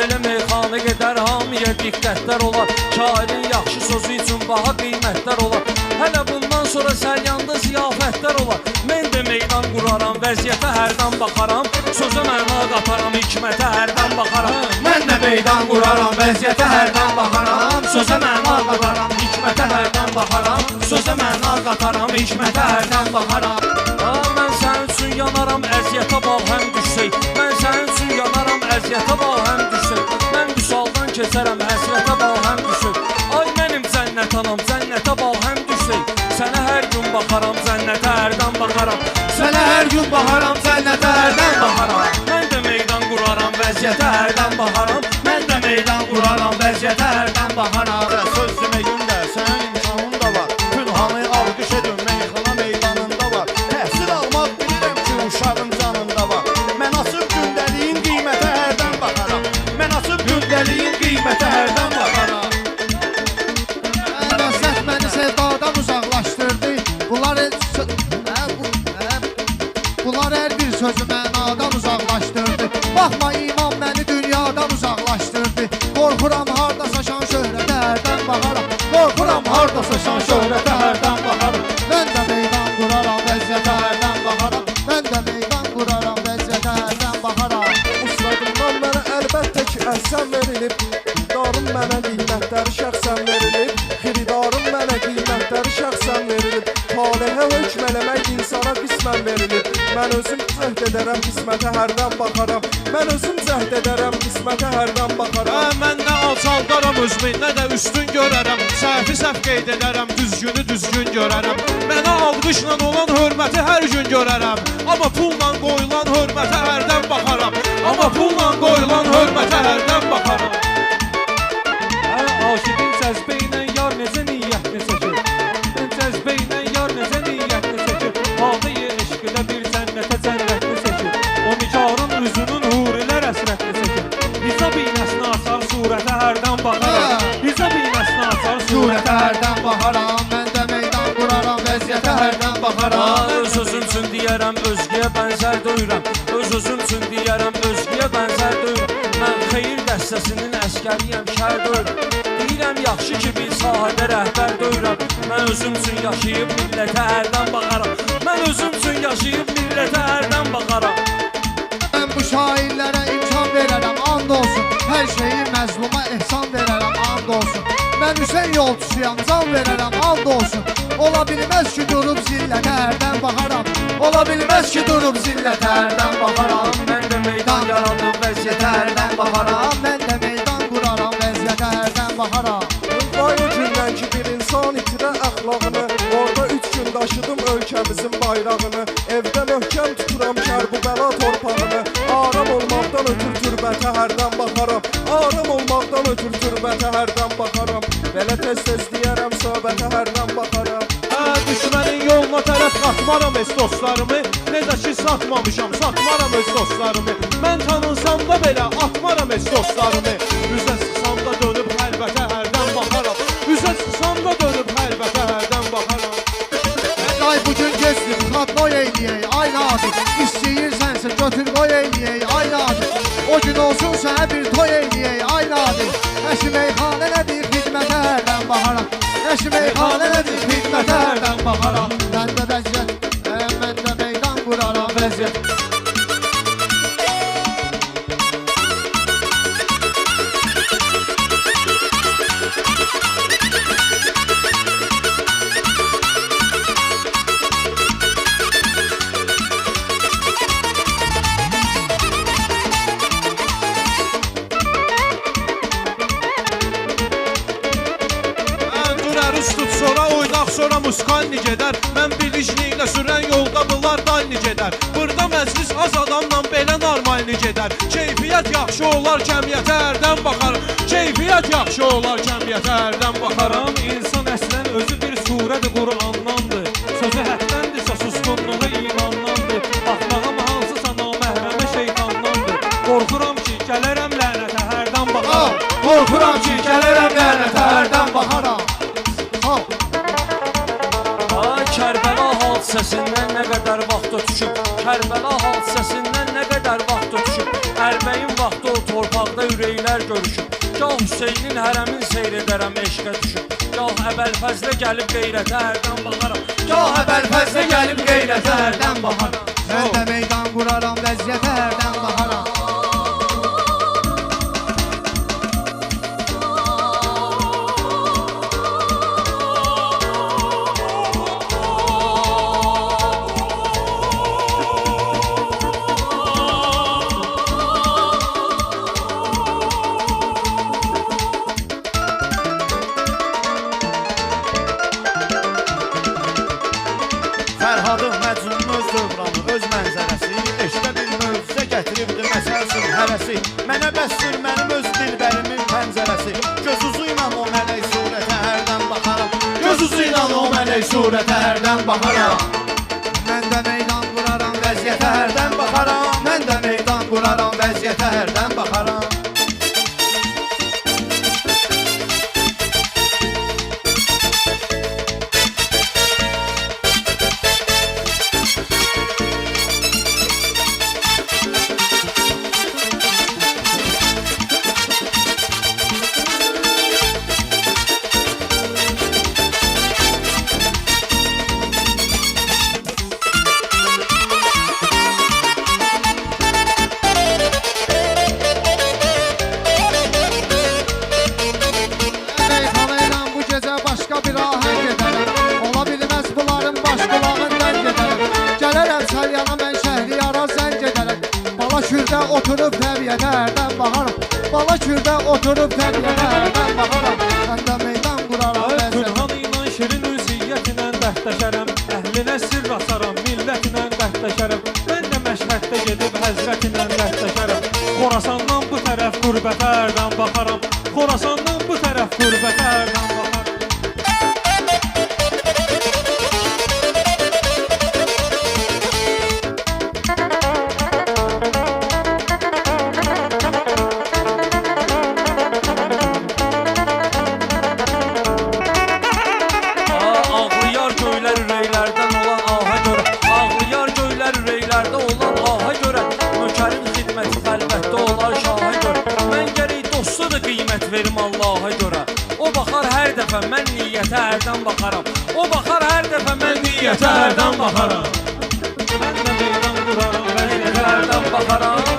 elə meyxana gedər, hamıya diqqətlər olar. Şairin yaxşı sözü üçün baha qiymətlər olar. Hələ bundan sonra səryanda ziyafətlər olar. Mən də meydan quraram, vəziyyətə hərdən baxaram. Sözə məna qataram, hikmətə hərdən baxaram. Mən də meydan quraram, vəziyyətə hərdən baxaram. Sözə məna qataram, hikmətə hərdən baxaram. Sözə məna qataram, hikmətə hərdən baxaram. Mən sənin üçün yanaram, əziyyətə bax həm düşsək. Mən sənin üçün yanaram, əziyyətə bax həm düşsək. Mən vüsaldan keçərəm, həsrətə bax həm düşsək. Ay mənim cənnət anam, cənnətə bax həm düşsək. Sənə hər gün baxaram, cənnətə hərdən baxaram. Sənə hər gün baxaram, cənnətə hərdən baxaram. Mən də meydan quraram, vəziyyətə hərdən baxaram. Mən də meydan quraram, vəziyyətə hərdən baxaram. Söz demə gündə sənin imkanın da var. Pünhanı alqış edin, meyxana meydanında var. Təhsil almaq bilirəm ki, uşağın canında var. Mən asıb gündəliyin qiymətə hərdən baxaram. Mən asıb gündəliyin qiymətə hərdən baxaram. Nəsət məni sevdadan uzaqlaşdırdı. Bunlar hər bir sözü mənadan uzaqlaşdırdı. Baxma iman məni dünyadan uzaqlaşdırdı. Qorxuram hardasa şan şöhrətə hərdən baxaram. Qorxuram hardasa şan şöhrətə hərdən baxaram. Mən də meydan quraram, vəziyyətə hərdən baxaram. Mən də meydan quraram, vəziyyətə hərdən baxaram. Ustadımdan mənə əlbəttə ki, əhsən verilib. Xididarım mənə qiymətləri şəxsən verilib. Xididarım mənə qiymətləri şəxsən verilib. Talihə hökm eləmək insana qismən verilib. Mən özüm cəhd edərəm, qismətə hərdən baxaram. Mən özüm cəhd edərəm, qismətə hərdən baxaram. Mən nə alçaldaram özümü, nə də üstün görərəm. Səhvi səhv qeyd edərəm, düzgünü düzgün görərəm. Mənə alqışla olan hörməti hər gün görərəm. Amma pulla qoyulan hörmətə hərdən baxaram. Amma pulla qoyulan hörmətə hərdən baxaram. Aşıqın cəzbə ilə yar necə niyyətini çəkir. Cəzbə ilə yar necə niyyətini çəkir. Halı-i eşqdə bir cənnətə cənnətini çəkir. O nikarın üzünün hurilər əsrətini çəkir. Hicab iynəsini açar surətə hərdən baxaram. Hicab iynəsini açar surətə hərdən baxaram. Mən də meydan quraram, vəziyyətə hərdən baxaram. Öz özüm üçün deyərəm, özgəyə bənzər döyürəm. Öz özüm üçün deyərəm, özgəyə bənzər döyürəm. Mən xeyir dəstəsinin əskəriyəm, şər döyürəm. Deyirəm yaxşı ki, bir sahədə rəhbər döyürəm. Mən özüm üçün yaşayıb millətə hərdən baxaram. Mən özüm üçün yaşayıb millətə hərdən baxaram. Mən bu şairlərə imkan verərəm, and olsun. Hər şeyi məzluma ehsan verərəm, and olsun. Mən Hüseyin yolçusuyam, can verərəm, and olsun. Ola bilməz ki, durub zillətə hərdən baxaram. Ola bilməz ki, durub zillətə hərdən baxaram. Mən də meydan yaradım, vəziyyətə hərdən baxaram. Mən də meydan quraram, vəziyyətə hərdən baxaram. Vay o gündən ki, bir insan itirə əxlaqını. Orada 3 gün daşıdım ölkəmizin bayrağını. Evdə möhkəm tuturam Kərbəla torpağını. Aram olmaqdan ötür türbətə hərdən baxaram. Aram olmaqdan ötür türbətə hərdən baxaram. Belə tez-tez deyərəm, söhbətə hərdən baxaram. Düşmənin yoluna tərəf qatmaram öz dostlarımı. Necə ki satmamışam, satmaram öz dostlarımı. Mən tanınsam da belə atmaram öz dostlarımı. Üzə sıxsam da dönüb xəlbətə hərdən baxaram. Üzə sıxsam da dönüb xəlbətə hərdən baxaram. Ay bugün gezdim, xatnoy eyləyək, ay nadir. İstəyirsənsə götür qoy eyləyək, ay nadir. O gün olsun sənə bir toy eyləyək, ay nadir. Əşi meyxanə nədir, xidmətə hərdən baxaram. Əşi meyxanə nədir, xidmətə hərdən baxaram. Mən də vəziyyət, mən də meydan quraram, vəziyyət. Sonra oynaq, sonra muskalni gedər. Mən bilicliklə sürən yolda bunlar dalni gedər. Burada məclis az adamla belə normalni gedər. Keyfiyyət yaxşı olar, cəmiyyətə hərdən baxaram. Keyfiyyət yaxşı olar, cəmiyyətə hərdən baxaram. İnsan əslən özü bir surədir, Qur'andandır. Sözü həddəndirsə susqunluğu imandandır. Baxmağım hansısa naməhrəmə şeytandandır. Qorxuram ki, gələrəm lənətə hərdən baxaram. Qorxuram ki, gələrəm lənətə hərdən baxaram. Kərbəla hadisəsindən nə qədər vaxt vaxt ötüşüb Kərbəla hadisəsindən nə qədər vaxt ötüşüb Ərbəyin vaxtı o torpaqda ürəklər görüşüb Gah Hüseynin hərəmin seyr edərəm eşqə düşüb Gah Əbəlfəzlə gəlib qeyrətə hərdən baxaram Gah Əbəlfəzlə gəlib qeyrətə hərdən baxaram Mən də meydan quraram, vəziyyətə hərdən baxaram. Fərhadın, Məcnunun öz dövranı, öz mənzərəsi Eşqə bir mövzə gətiribdir məsəlsin hərəsi Mənə bəsdir mənim öz dilbərimin pəncərəsi Göz uzu ilə o mələk surətə hərdən baxaram Göz uzu ilə o mələk surətə hərdən baxaram Mən də meydan quraram, Vəziyyətə hərdən baxaram mən də meydan quraram, vəziyyətə hərdən baxaram. Meyxanayla bu gecə başqa bir ahəng edərəm Ola bilməz bunların baş qulağından gedərəm Gələrəm Səlyana mən Şəhriyara zəng edərəm Bala kürdə oturub təbiyyətə hərdən baxaram Bala kürdə oturub təbiyyətə hərdən baxaram Mən də meydan quraram Pünhan ilə şirin ünsiyyətinlə dəhtəşərəm Əhlinə sirr açaram, millətinlə dəhtəşərəm Mən də məşhəddə gedib həzrətinlə dəhtəşərəm Xorasandan bu tərəf qürbətə hərdən baxaram Xorasandan bu tərəf qürbətə hərdən baxaram Ağlayar göylər ürəklərdən olan aha görə Ağlayar göylər ürəklərdə olan aha görə Nökərin xidməti qəlbətdə olar şaha görə Mən gərək dosta da qiymət verim Allaha görə O baxar hər dəfə mən niyyətə hərdən baxaram O baxar hər dəfə mən niyyətə hərdən baxaram Mən də meydan quraram, vəziyyətə Hərdən baxaram